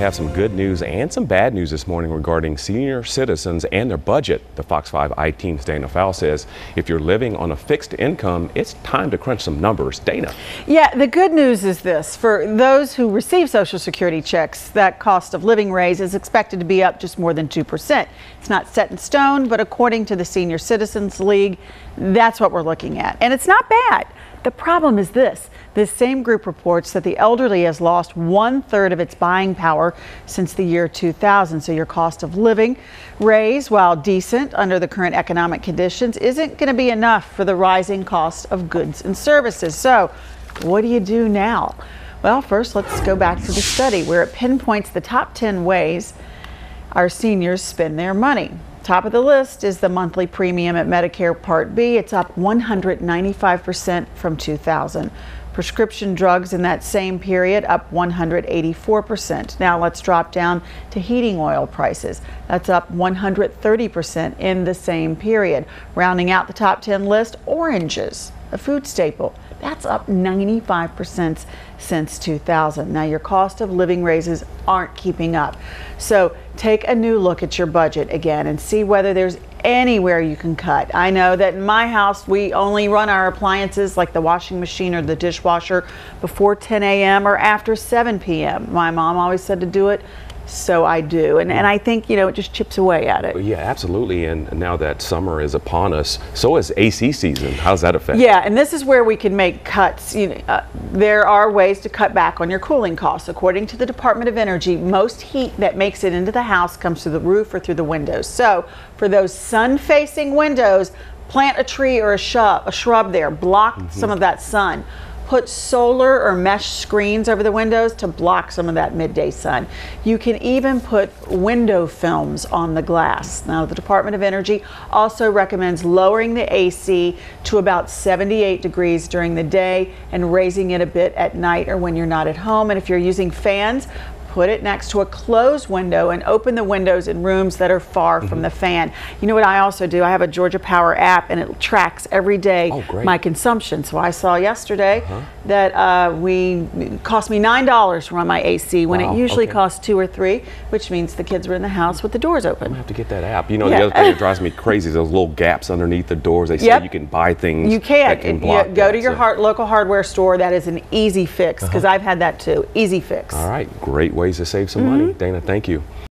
have some good news and some bad news this morning regarding senior citizens and their budget. The Fox 5 I-Team's Dana Fowle says if you're living on a fixed income, it's time to crunch some numbers. Dana. Yeah, the good news is this. For those who receive Social Security checks, that cost of living raise is expected to be up just more than 2%. It's not set in stone, but according to the Senior Citizens League, that's what we're looking at. And it's not bad. The problem is this. This same group reports that the elderly has lost 1/3 of its buying power since the year 2000. So your cost of living raise, while decent under the current economic conditions, isn't going to be enough for the rising cost of goods and services. So what do you do now? Well, first, let's go back to the study where it pinpoints the top 10 ways our seniors spend their money. Top of the list is the monthly premium at Medicare Part B. It's up 195% from 2000. Prescription drugs in that same period up 184%. Now let's drop down to heating oil prices. That's up 130% in the same period. Rounding out the top 10 list, oranges, a food staple. That's up 95% since 2000. Now your cost of living raises aren't keeping up. So take a new look at your budget again and see whether there's anywhere you can cut. I know that in my house we only run our appliances like the washing machine or the dishwasher before 10 a.m. or after 7 p.m. My mom always said to do it, so I do. And I think, you know, it just chips away at it. Yeah, absolutely. And now that summer is upon us, so is AC season. How's that affect? Yeah, and this is where we can make cuts. There are ways to cut back on your cooling costs. According to the Department of Energy, most heat that makes it into the house comes through the roof or through the windows. So for those sun-facing windows, plant a tree or a shrub there. Block some of that sun. Put solar or mesh screens over the windows to block some of that midday sun. You can even put window films on the glass. Now, the Department of Energy also recommends lowering the AC to about 78 degrees during the day and raising it a bit at night or when you're not at home. And if you're using fans, put it next to a closed window and open the windows in rooms that are far from the fan. You know what I also do? I have a Georgia Power app and it tracks every day my consumption. So I saw yesterday that it cost me $9 to run my AC when it usually costs $2 or $3, which means the kids were in the house with the doors open. I'm gonna have to get that app. You know, the other thing that drives me crazy is those little gaps underneath the doors. They say you can buy things. You can. That can block go to your local hardware store. That is an easy fix because I've had that too. Easy fix. All right, great ways to save some money. Dana, thank you.